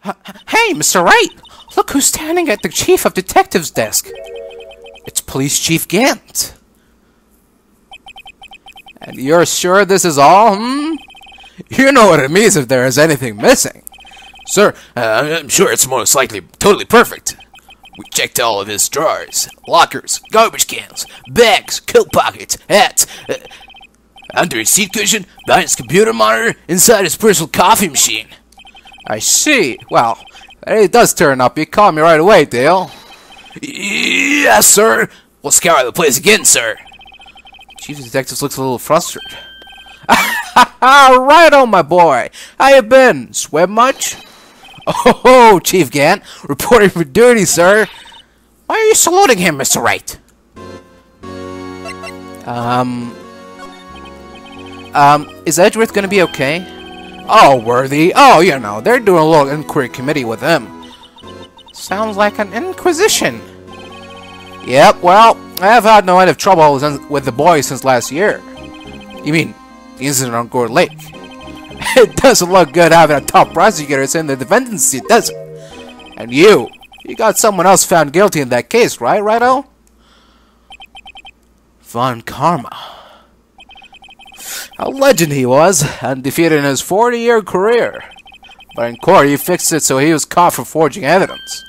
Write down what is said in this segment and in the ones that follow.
Hey, Mr. Wright! Look who's standing at the Chief of Detectives desk. It's Police Chief Gant. And you're sure this is all, You know what it means if there is anything missing. Sir, I'm sure it's most likely totally perfect. We checked all of his drawers, lockers, garbage cans, bags, coat pockets, hats, under his seat cushion, behind his computer monitor, inside his personal coffee machine. I see. Well, if it does turn up, you call me right away, Dale. Yes, sir. We'll scour the place again, sir. Chief of Detectives looks a little frustrated. Right on, my boy. How you been? Swim much? Oh, Chief Gant. Reporting for duty, sir. Why are you saluting him, Mr. Wright? Is Edgeworth gonna be okay? Oh, Worthy. Oh, you know, they're doing a little inquiry committee with him. Sounds like an inquisition. Yep, well, I've had no end of trouble with the boys since last year. You mean, the incident on Gore Lake? It doesn't look good having a top prosecutor in the defendant's seat, does it? And you got someone else found guilty in that case, right, Righto? Von Karma. A legend he was, undefeated in his 40-year career. But in court, he fixed it so he was caught for forging evidence.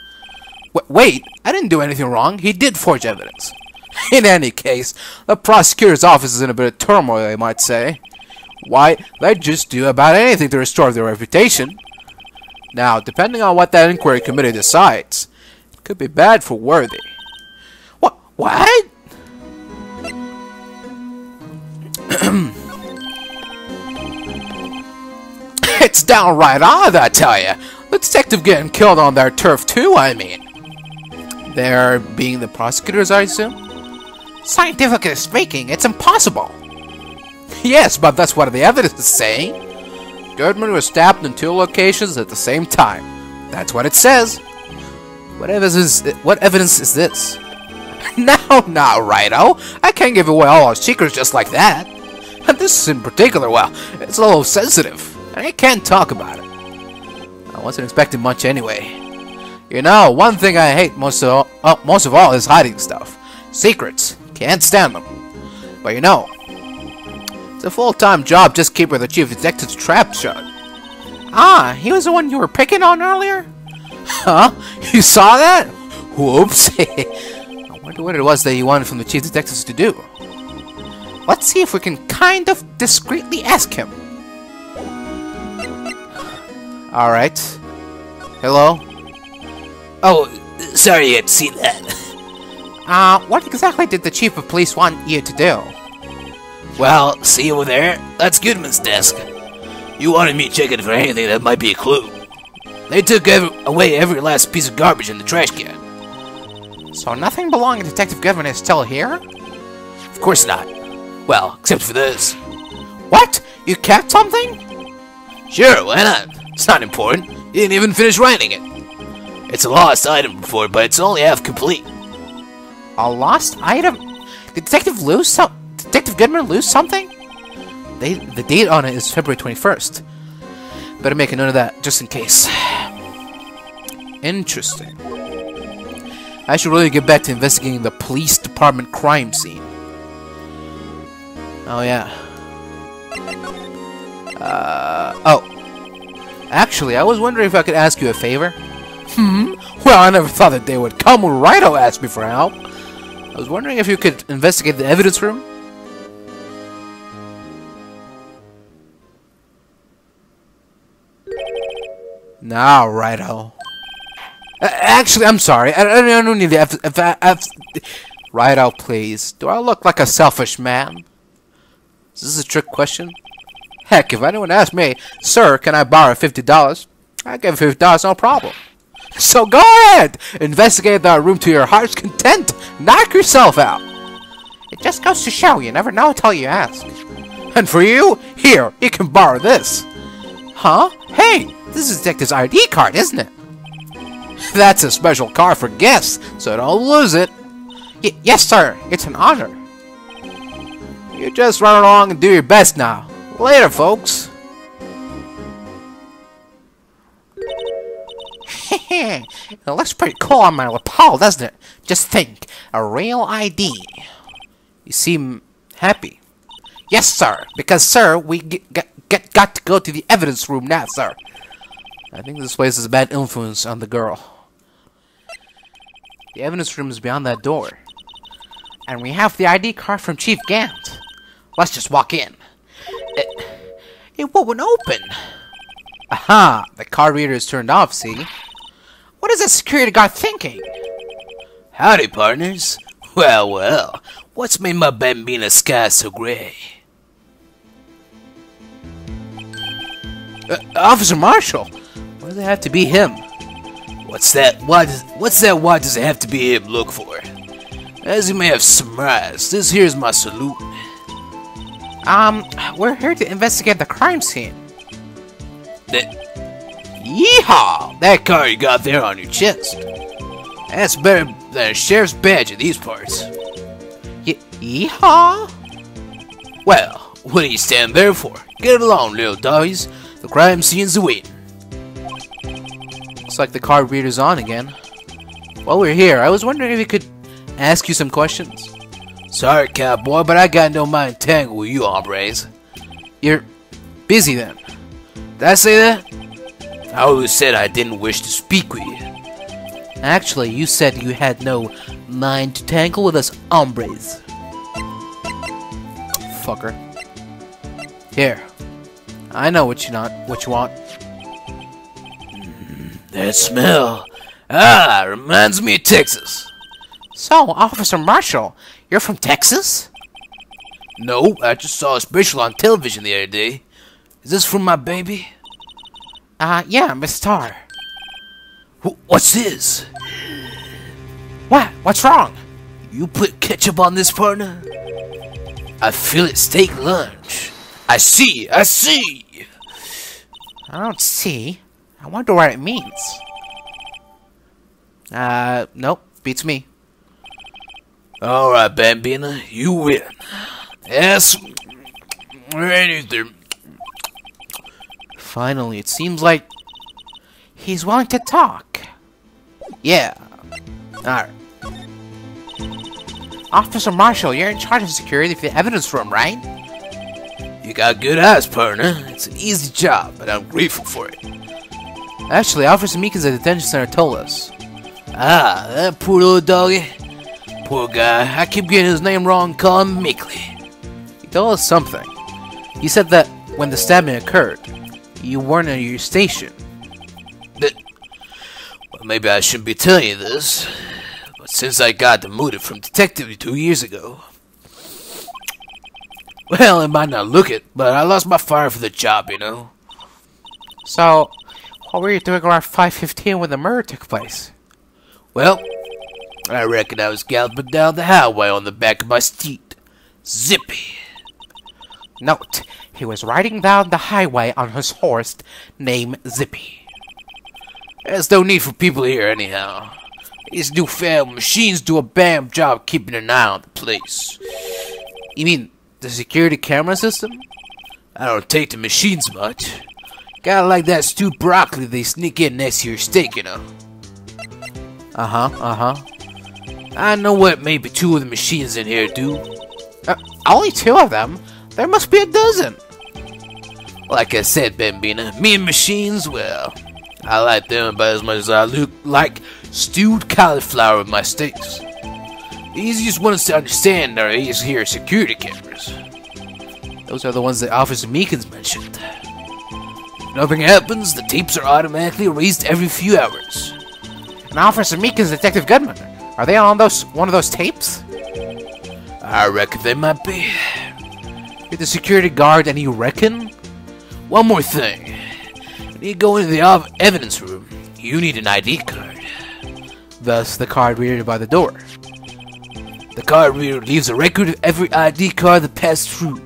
Wait, I didn't do anything wrong. He did forge evidence. In any case, the prosecutor's office is in a bit of turmoil, they might say. Why, they'd just do about anything to restore their reputation. Now, depending on what that inquiry committee decides, it could be bad for Worthy. What? It's downright odd, I tell ya. The detective getting killed on their turf too, I mean. They're being the prosecutors, I assume? Scientifically speaking, it's impossible. Yes, but that's what the evidence is saying. Goodman was stabbed in 2 locations at the same time. That's what it says. What evidence is this? Now, Righto. I can't give away all our secrets just like that. And this in particular, well, it's a little sensitive. And I can't talk about it. I wasn't expecting much anyway. You know, one thing I hate most of all is hiding stuff. Secrets. Can't stand them. But you know, it's a full-time job just keeping the chief detective's trap shut. Ah, he was the one you were picking on earlier? Huh? You saw that? Whoops. I wonder what it was that you wanted from the chief detectives to do. Let's see if we can kind of discreetly ask him. Alright. Hello? Oh, sorry you hadn't seen that. What exactly did the chief of police want you to do? Well, see over there? That's Goodman's desk. You wanted me checking for anything that might be a clue. They took away every last piece of garbage in the trash can. So nothing belonging to Detective Goodman is still here? Of course not. Well, except for this. What? You kept something? Sure, why not? It's not important. You didn't even finish writing it. It's a lost item before, but it's only half complete. A lost item? Did Detective Goodman lose something? The date on it is February 21st. Better make a note of that, just in case. Interesting. I should really get back to investigating the police department crime scene. Oh, yeah. Oh. Actually, I was wondering if I could ask you a favor. Well, I never thought that day would come when Righto asked me for help. I was wondering if you could investigate the evidence room. Now, Righto. Actually, I'm sorry. I don't need the Righto, please. Do I look like a selfish man? Is this a trick question? Heck, if anyone asked me, sir, can I borrow $50? I'd give $50, no problem. So go ahead! Investigate that room to your heart's content! Knock yourself out! It just goes to show you never know until you ask. And for you, here, you can borrow this. Huh? Hey, this is Detective's ID card, isn't it? That's a special card for guests, so don't lose it. Yes, sir. It's an honor. You just run along and do your best now. Later, folks. It looks pretty cool on my lapel, doesn't it? Just think, a real ID. You seem happy. Yes, sir. Because, sir, we got to go to the evidence room now, sir. I think this place is a bad influence on the girl. The evidence room is beyond that door. And we have the ID card from Chief Gant. Let's just walk in. It won't open. Aha! The card reader is turned off, see? What is that security guard thinking? Howdy, partners. Well, well. What's made my Bambina sky so gray? Officer Marshall! Why does it have to be him? What's that? Why does it have to be him look for? As you may have surmised, this here's my salute. We're here to investigate the crime scene. Yeehaw! That card you got there on your chest. That's better than a sheriff's badge in these parts. Yeehaw? Well, what do you stand there for? Get along, little doggies. The crime scene's awaiting. Looks like the card reader's on again. While we're here, I was wondering if we could ask you some questions. Sorry, cowboy, but I got no mind tangle with you hombres. You're busy then. Did I say that? I always said I didn't wish to speak with you. Actually, you said you had no mind to tangle with us hombres. Fucker. Here. I know what you want. That smell. Ah, reminds me of Texas. So, Officer Marshall, you're from Texas? No, I just saw a special on television the other day. Is this from my baby? Yeah, Miss Starr. What's this? What? What's wrong? You put ketchup on this, partner? I feel it steak lunch. I see. I don't see. I wonder what it means. Nope. Beats me. Alright, Bambina, you win. Yes. Anything. Finally, it seems like he's willing to talk. Yeah. Alright. Officer Marshall, you're in charge of security for the evidence room, right? You got good eyes, partner. It's an easy job, but I'm grateful for it. Actually, Officer Meekins at the detention center told us. Ah, that poor little doggy. Poor guy. I keep getting his name wrong, calling him Mickley. He told us something. He said that when the stabbing occurred, you weren't at your station. Well, maybe I shouldn't be telling you this, but since I got demoted from detective 2 years ago, well, it might not look it, but I lost my fire for the job, you know. So, what were you doing around 5:15 when the murder took place? Well, I reckon I was galloping down the highway on the back of my steed. Zippy. Note, he was riding down the highway on his horse named Zippy. There's no need for people here anyhow. These newfangled machines do a bam job keeping an eye on the place. You mean the security camera system? I don't take the machines much. Kinda like that stewed broccoli they sneak in next to your steak, you know. I know what maybe 2 of the machines in here do. Only 2 of them? There must be a dozen. Like I said, Bambina, me and machines, well, I like them about as much as I look like stewed cauliflower with my steaks. The easiest ones to understand are these here security cameras. Those are the ones that Officer Meekins mentioned. If nothing happens, the tapes are automatically erased every few hours. And Officer Meekins and Detective Goodman, are they on one of those tapes? I reckon they might be. You're the security guard and you reckon? One more thing. When you go into the evidence room, you need an ID card. Thus, the card reader by the door. The card reader leaves a record of every ID card that passed through.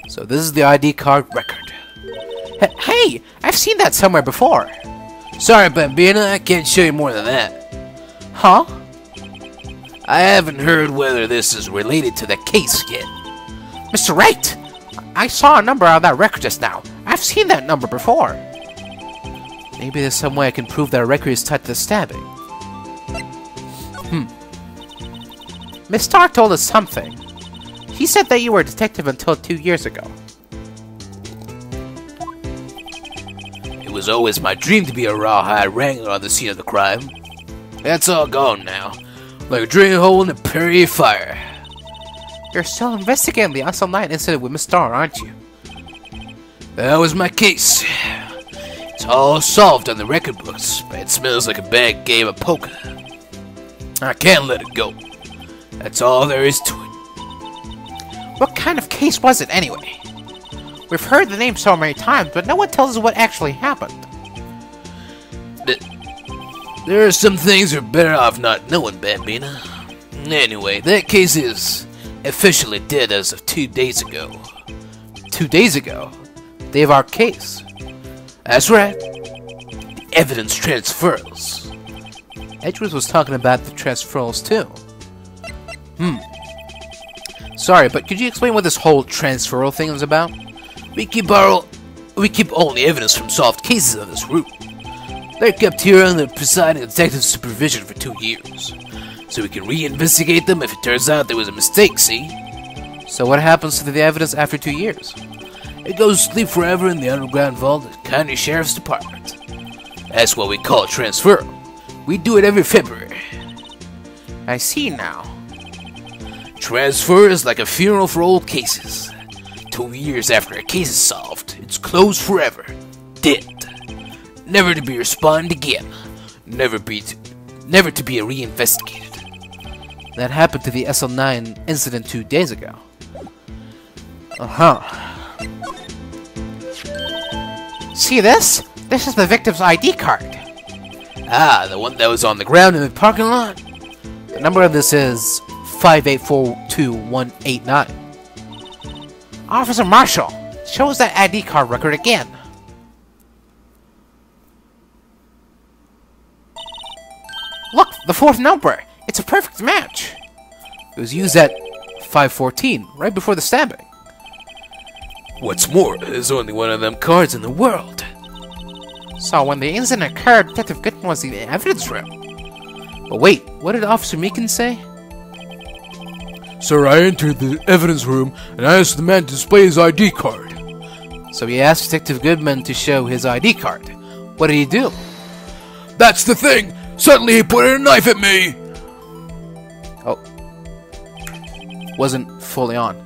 So this is the ID card record. Hey, I've seen that somewhere before. Sorry, Bambina, I can't show you more than that. Huh? I haven't heard whether this is related to the case yet. Mr. Wright, I saw a number on that record just now. I've seen that number before. Maybe there's some way I can prove that a record is tied to the stabbing. Miss Stark told us something. He said that you were a detective until 2 years ago. It was always my dream to be a rawhide wrangler on the scene of the crime. That's all gone now, like a drain hole in a prairie fire. You're still investigating the SL9 incident with Miss Starr, aren't you? That was my case. It's all solved on the record books, but it smells like a bad game of poker. I can't let it go. That's all there is to it. What kind of case was it, anyway? We've heard the name so many times, but no one tells us what actually happened. There are some things you're better off not knowing, Bambina. Anyway, that case is officially dead as of 2 days ago. 2 days ago? Day of our case. That's right. The evidence transfers. Edgeworth was talking about the transferals too. Sorry, but could you explain what this whole transferal thing is about? We keep all the evidence from solved cases in this room. They're kept here under presiding detective supervision for 2 years, so we can reinvestigate them if it turns out there was a mistake, see? So what happens to the evidence after 2 years? It goes to sleep forever in the underground vault at the County Sheriff's Department. That's what we call transfer. We do it every February. I see now. Transfer is like a funeral for old cases. 2 years after a case is solved, it's closed forever. Dead. Never to be responded again. Never to be reinvestigated. That happened to the SL9 incident 2 days ago. See this? This is the victim's ID card. Ah, the one that was on the ground in the parking lot? The number of this is 5842189. Officer Marshall, show us that ID card record again. Look, the 4th number. It's a perfect match. It was used at 5:14, right before the stabbing. What's more, there's only one of them cards in the world. So when the incident occurred, Detective Goodman was in the evidence room. But wait, what did Officer Meekin say? Sir, I entered the evidence room and I asked the man to display his ID card. So he asked Detective Goodman to show his ID card. What did he do? That's the thing! Suddenly he pointed a knife at me! Oh. Wasn't fully on.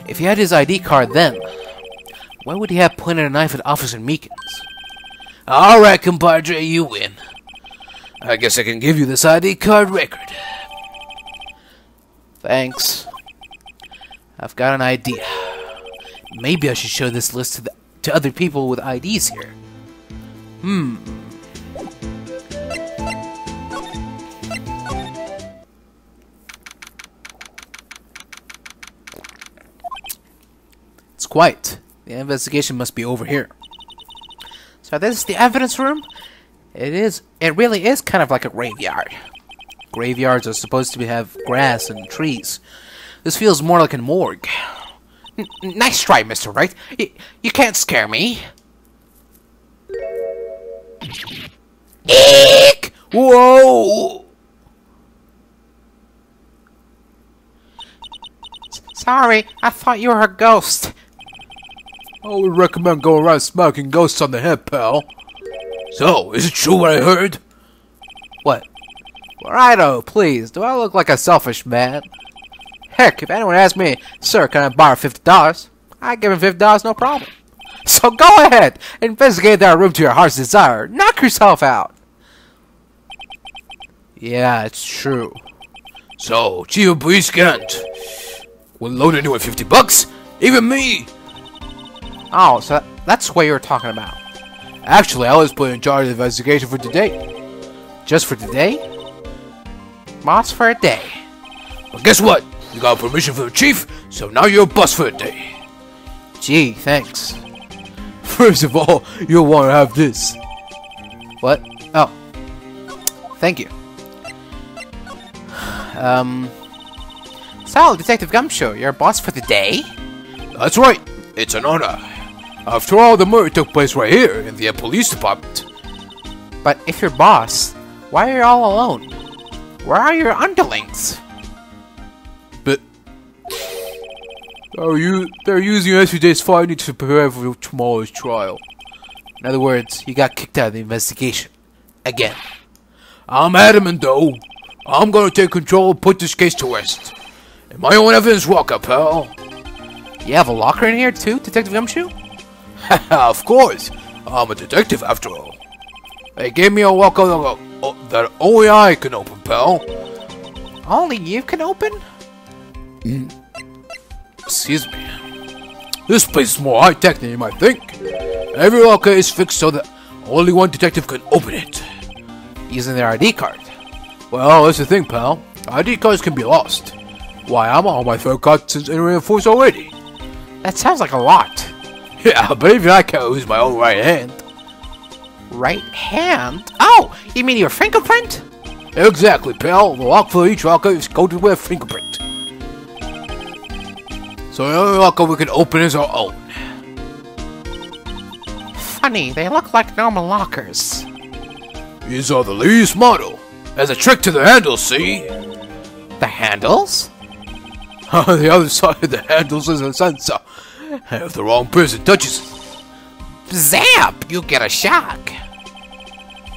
If he had his ID card then, why would he have pointed a knife at Officer Meekins? Alright, compadre, you win. I guess I can give you this ID card record. Thanks. I've got an idea. Maybe I should show this list to other people with IDs here. It's quiet. The investigation must be over here. So this is the evidence room? It really is kind of like a graveyard. Graveyards are supposed to have grass and trees. This feels more like a morgue. Nice try, Mr. Wright. You can't scare me. Eek! Whoa! Sorry, I thought you were a ghost. I would recommend going around smacking ghosts on the head, pal. So, is it true what I heard? What? Righto, please. Do I look like a selfish man? Heck, if anyone asks me, sir, can I borrow $50? I give him $50, no problem. So go ahead, investigate that room to your heart's desire. Knock yourself out. Yeah, it's true. So, Chief of Police can't. Will load into it $50? Even me! Oh, so that's what you were talking about. Actually, I was put in charge of the investigation for today. Just for today? Boss for a day. Well, guess what? You got permission from the chief, so now you're a boss for a day. Gee, thanks. First of all, you'll want to have this. What? Oh. Thank you. So, Detective Gumshoe, you're a boss for the day? That's right. It's an honor. After all, the murder took place right here in the police department. But if you're boss, why are you all alone? Where are your underlings? But they're using yesterday's findings to prepare for tomorrow's trial. In other words, you got kicked out of the investigation. Again. I'm adamant, though. I'm gonna take control and put this case to rest. In my own evidence locker, pal. You have a locker in here too, Detective Gumshoe? Of course. I'm a detective after all. They gave me a locker that only I can open, pal. Only you can open? Excuse me. This place is more high-tech than you might think. Every locker is fixed so that only one detective can open it. Using their ID card. Well, that's the thing, pal. ID cards can be lost. Why, I'm on my third card since entering the force already. That sounds like a lot. Yeah, but even I can't use my own right hand. Right hand? Oh, you mean your fingerprint? Exactly, pal. The lock for each locker is coated with a fingerprint. So the only locker we can open is our own. Funny, they look like normal lockers. These are the latest model. There's a trick to the handles, see? The handles? On the other side of the handles is a sensor. If the wrong person touches it, Zap! You get a shock.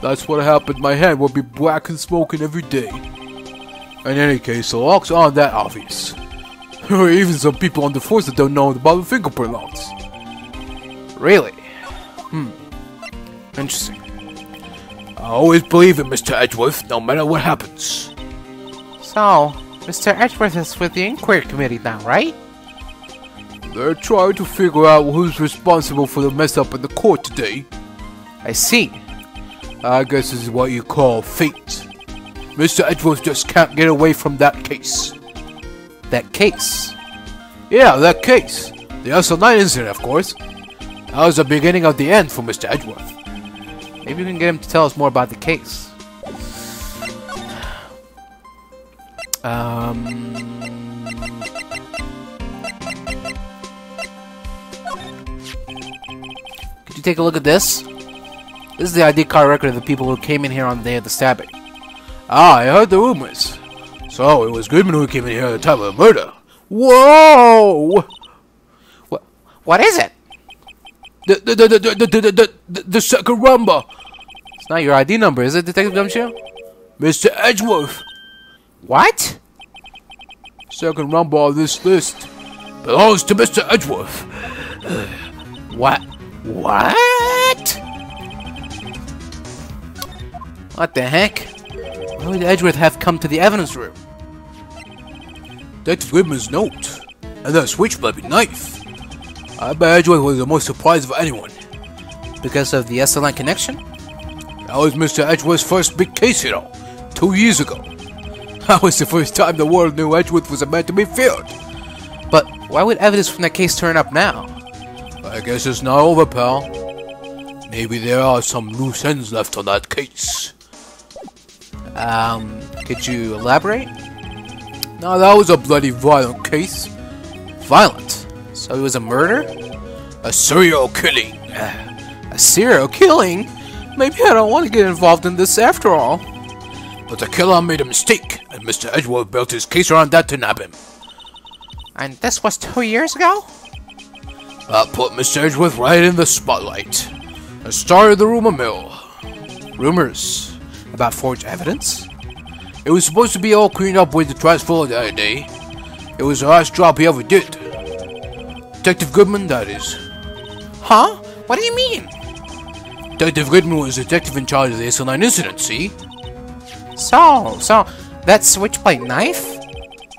that's what happened. My hand will be black and smoking every day. In any case, the locks aren't that obvious. There are even some people on the force that don't know about the fingerprint locks. Really? Interesting. I always believe in Mr. Edgeworth, no matter what happens. So, Mr. Edgeworth is with the inquiry committee now, right? They're trying to figure out who's responsible for the mess up in the court today. I see. I guess this is what you call fate. Mr. Edgeworth just can't get away from that case. That case? Yeah, that case. The SL9 incident, of course. That was the beginning of the end for Mr. Edgeworth. Maybe we can get him to tell us more about the case. Could you take a look at this? This is the ID card record of the people who came in here on the day of the stabbing. Ah, I heard the rumors. So, it was Goodman who came in here at the time of the murder. Whoa! What is it? The second number. It's not your ID number, is it, Detective Gumshoe? Mr. Edgeworth. What? Second number on this list belongs to Mr. Edgeworth. What? What the heck? Why would Edgeworth have come to the evidence room? Detective Goodman's note. And that switchblade knife. I bet Edgeworth was the most surprised of anyone. Because of the SL9 connection? That was Mr. Edgeworth's first big case, 2 years ago. That was the first time the world knew Edgeworth was a man to be feared. But why would evidence from that case turn up now? I guess it's not over, pal. Maybe there are some loose ends left on that case. Could you elaborate? Now that was a bloody violent case. Violent? So it was a murder? A serial killing. A serial killing? Maybe I don't want to get involved in this after all. But the killer made a mistake, and Mr. Edgeworth built his case around that to nab him. And this was 2 years ago? That put Mr. Edgeworth right in the spotlight. And started the rumor mill. Rumors? About forged evidence? It was supposed to be all cleaned up with the transfer the other day. It was the last job he ever did. Detective Goodman, that is. Huh? What do you mean? Detective Goodman was the detective in charge of the SL9 incident, see? So that switchblade knife?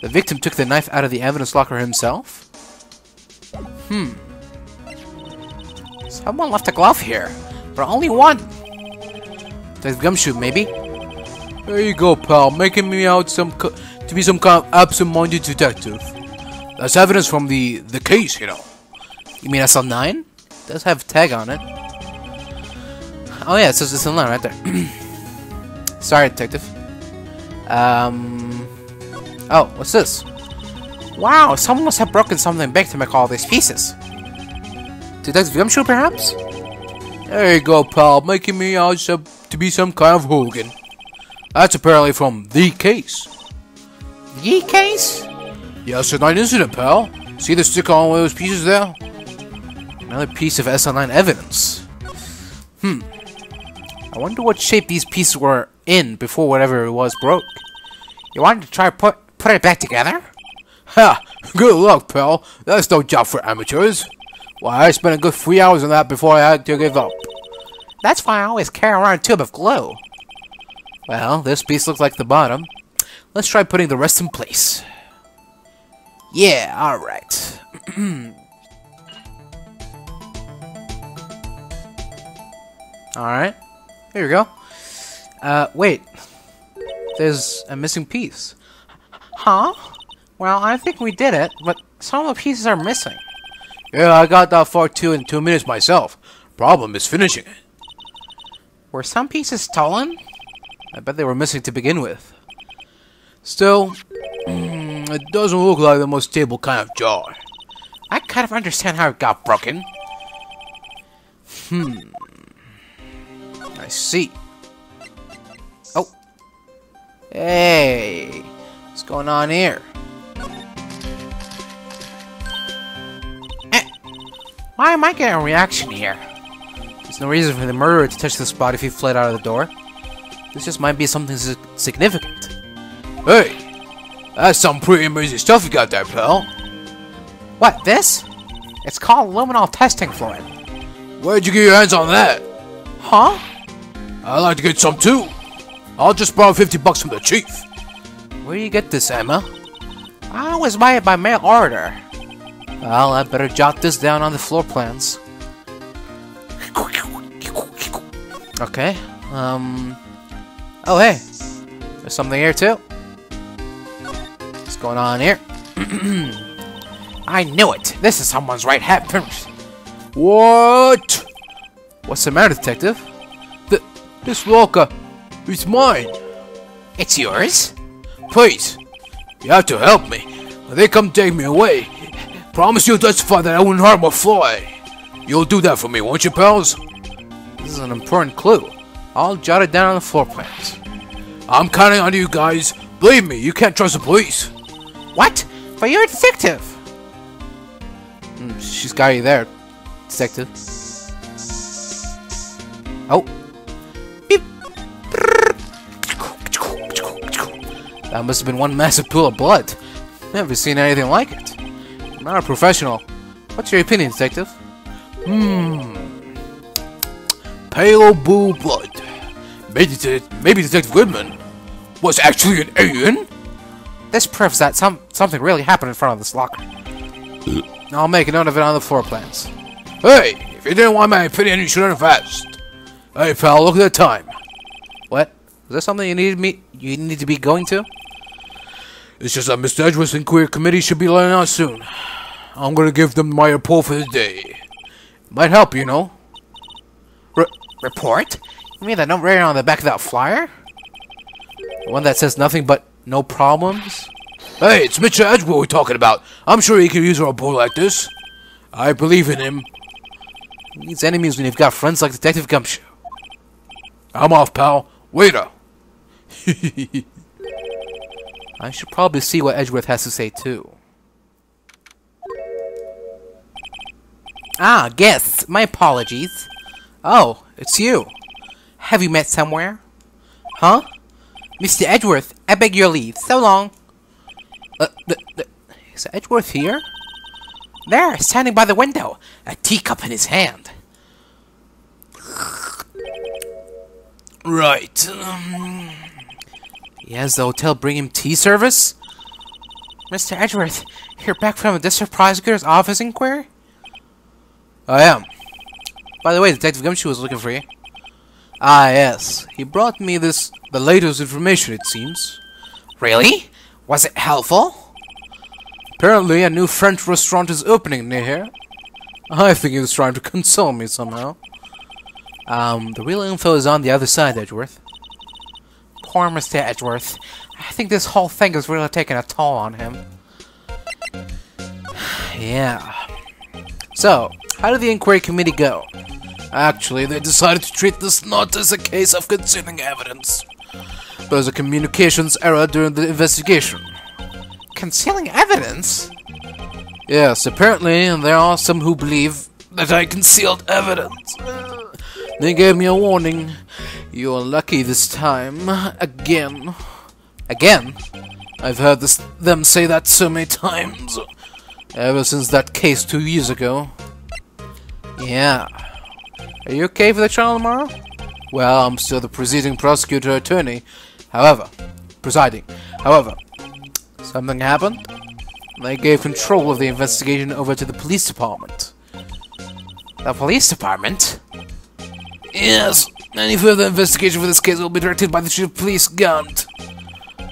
The victim took the knife out of the evidence locker himself? Someone left a glove here, but only one. Detective Gumshoe, maybe? There you go, pal, making me out to be some kind of absent-minded detective. That's evidence from the case, You mean SL9? It does have a tag on it. Oh yeah, it says SL9 right there. Sorry, detective. Oh, what's this? Wow, someone must have broken something big to make all these pieces. Detective Gumshoe, perhaps? There you go, pal, making me out to be some kind of hooligan. That's apparently from The Case. The Case? Yeah, SL9 incident, pal. See the sticker on one of those pieces there? Another piece of SL9 evidence. I wonder what shape these pieces were in before whatever it was broke. You wanted to try put it back together? Ha! Good luck, pal. That's no job for amateurs. Why, I spent a good 3 hours on that before I had to give up. That's why I always carry around a tube of glue. Well, this piece looks like the bottom. Let's try putting the rest in place. Yeah, alright. Alright. Here we go. Wait. There's a missing piece. Huh? Well, I think we did it, but some of the pieces are missing. Yeah, I got that far too in 2 minutes myself. Problem is finishing it. Were some pieces stolen? I bet they were missing to begin with. Still, it doesn't look like the most stable kind of jar. I kind of understand how it got broken. I see. Oh. Hey. What's going on here? Why am I getting a reaction here? There's no reason for the murderer to touch the spot if he fled out of the door. This just might be something significant. Hey! That's some pretty amazing stuff you got there, pal. What, this? It's called luminol testing fluid. Where'd you get your hands on that? Huh? I'd like to get some too. I'll just borrow $50 from the chief. Where do you get this, Emma? I always buy it by mail order. Well, I better jot this down on the floor plans. Okay, oh hey, there's something here too. What's going on here? I knew it! This is someone's right hat finish. What? What's the matter, detective? This locker, it's mine. It's yours? Please, you have to help me. When they come take me away, promise you'll testify that I wouldn't harm a fly. You'll do that for me, won't you, pals? This is an important clue. I'll jot it down on the floor plans. I'm counting on you guys. Believe me, you can't trust the police. What? But you're a detective. She's got you there, detective. Oh. Beep. That must have been one massive pool of blood. Never seen anything like it. I'm not a professional. What's your opinion, detective? Pale blue blood. Maybe Detective Goodman was actually an alien? This proves that something really happened in front of this locker. I'll make a note of it on the floor plans. Hey, if you didn't want my opinion, you should have asked. Hey, pal, look at the time. What? Is there something you need to be going to? It's just that Mr. Edgeworth's inquiry committee should be letting out soon. I'm gonna give them my report for the day. Might help, you know. Report? You mean that note written on the back of that flyer? The one that says nothing but no problems? Hey, it's Mr. Edgeworth we're talking about. I'm sure he could use a report like this. I believe in him. He needs enemies when you've got friends like Detective Gumshoe. I'm off, pal. Waiter. I should probably see what Edgeworth has to say, too. Ah, guests. My apologies. Oh, it's you. Have you met somewhere? Huh? Mr. Edgeworth, I beg your leave. So long. Is Edgeworth here? There, standing by the window, a teacup in his hand. Right. He has the hotel bring him tea service? Mr. Edgeworth, you're back from the district prosecutor's office inquiry? I am. By the way, Detective Gumshoe was looking for you. Ah, yes. He brought me the latest information, it seems. Really? Was it helpful? Apparently, a new French restaurant is opening near here. I think he was trying to console me somehow. The real info is on the other side, Edgeworth. Poor Mr. Edgeworth. I think this whole thing is really taking a toll on him. Yeah. So, How did the inquiry committee go? Actually, they decided to treat this not as a case of concealing evidence, but as a communications error during the investigation. Concealing evidence? Yes, apparently there are some who believe that I concealed evidence. They gave me a warning. You're lucky this time. Again. Again? I've heard them say that so many times. Ever since that case 2 years ago. Yeah. Are you okay for the trial tomorrow? Well, I'm still the presiding prosecutor attorney. Presiding. However, something happened. They gave control of the investigation over to the police department. The police department? Yes. Any further investigation for this case will be directed by the chief of police, Gant.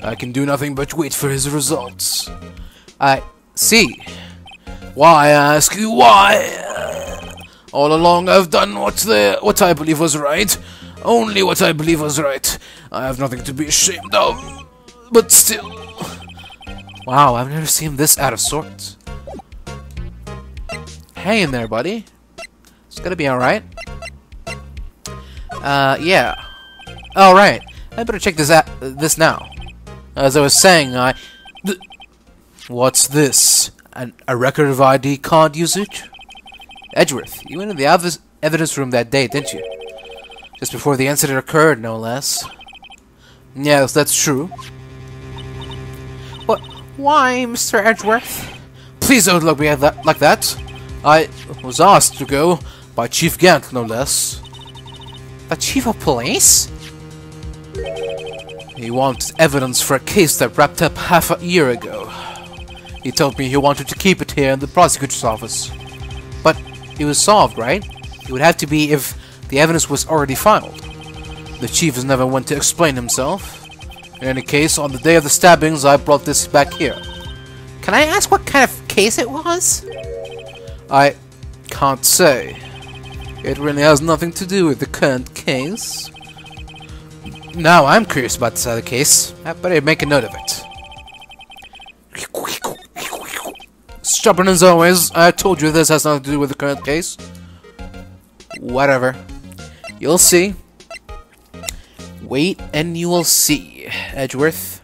I can do nothing but wait for his results. I see. Why, I ask you, why? All along I've done what I believe was right. Only what I believe was right. I have nothing to be ashamed of. But still... Wow, I've never seen this out of sorts. Hey in there, buddy. It's gonna be alright. Yeah. Alright. I better check this now. As I was saying, What's this? A record of ID card usage? Edgeworth, you went in the evidence room that day, didn't you? Just before the incident occurred, no less. Yes, that's true. What? Why, Mr. Edgeworth? Please don't look at me like that. I was asked to go by Chief Gant, no less. The chief of police? He wanted evidence for a case that wrapped up half a year ago. He told me he wanted to keep it here in the prosecutor's office. But it was solved, right? It would have to be if the evidence was already filed. The chief has never went to explain himself. In any case, on the day of the stabbings, I brought this back here. Can I ask what kind of case it was? I can't say. It really has nothing to do with the current case. Now I'm curious about this other case. I better make a note of it. Stubborn as always, I told you this has nothing to do with the current case. Whatever. You'll see. Wait and you will see, Edgeworth.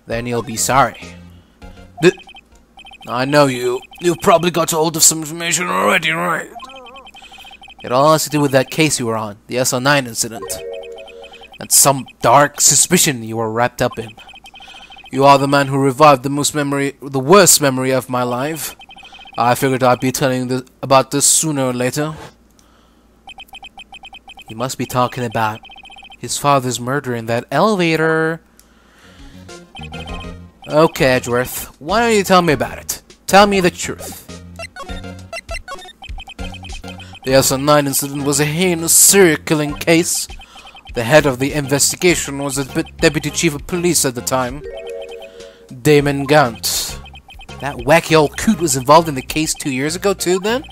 Then you'll be sorry. I know you. You've probably got hold of some information already, right? It all has to do with that case you were on, the SL9 incident. And some dark suspicion you were wrapped up in. You are the man who revived the worst memory of my life. I figured I'd be telling about this sooner or later. You must be talking about his father's murder in that elevator. Okay, Edgeworth, why don't you tell me about it? Tell me the truth. The SL9 incident was a heinous serial killing case. The head of the investigation was the deputy chief of police at the time, Damon Gant. That wacky old coot was involved in the case 2 years ago too, then?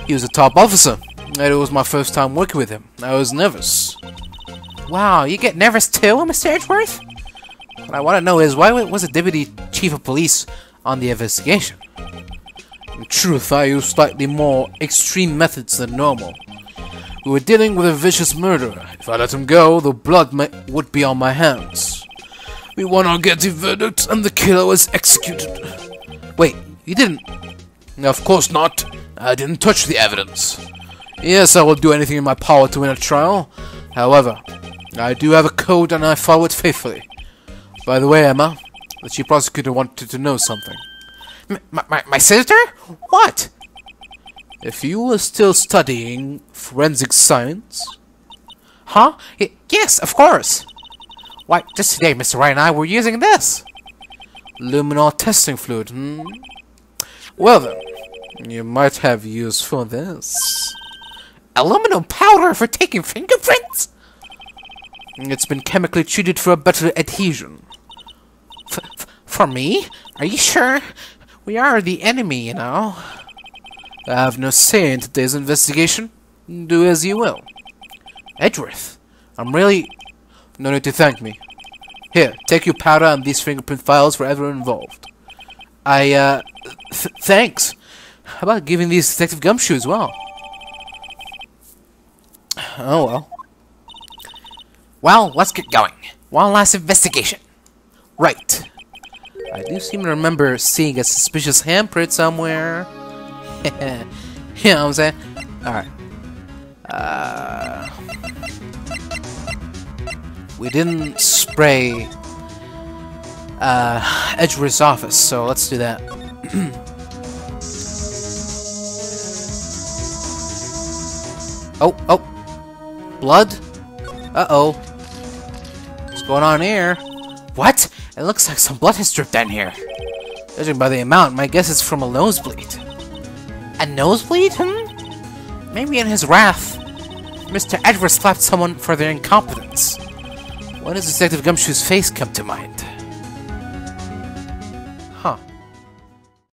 He was a top officer, and it was my first time working with him. I was nervous. Wow, you get nervous too, Mr. Edgeworth? What I want to know is, why was the deputy chief of police on the investigation? In truth, I used slightly more extreme methods than normal. We were dealing with a vicious murderer. If I let him go, the blood would be on my hands. We won our guilty verdict, and the killer was executed. Wait, you didn't... Of course not. I didn't touch the evidence. Yes, I will do anything in my power to win a trial. However, I do have a code, and I follow it faithfully. By the way, Emma, the chief prosecutor wanted to know something. My sister? What? If you were still studying forensic science... Huh? Yes, of course. Why, just today, Mr. Wright and I were using this. Luminol testing fluid, Well then, you might have use for this. Aluminum powder for taking fingerprints? It's been chemically treated for a better adhesion. For me? Are you sure? We are the enemy, you know. I have no say in today's investigation. Do as you will. Edgeworth, I'm really... No need to thank me. Here, take your powder and these fingerprint files for everyone involved. Thanks. How about giving these Detective Gumshoe as well? Oh well. Well, let's get going. One last investigation. Right. I do seem to remember seeing a suspicious handprint somewhere. You know what I'm saying? Alright. We didn't spray Edgeworth's office, so let's do that. Oh. Blood? Uh-oh. What's going on here? What? It looks like some blood has dripped down here. Judging by the amount, my guess is from a nosebleed. A nosebleed? Maybe in his wrath, Mr. Edwards slapped someone for their incompetence. When does Detective Gumshoe's face come to mind?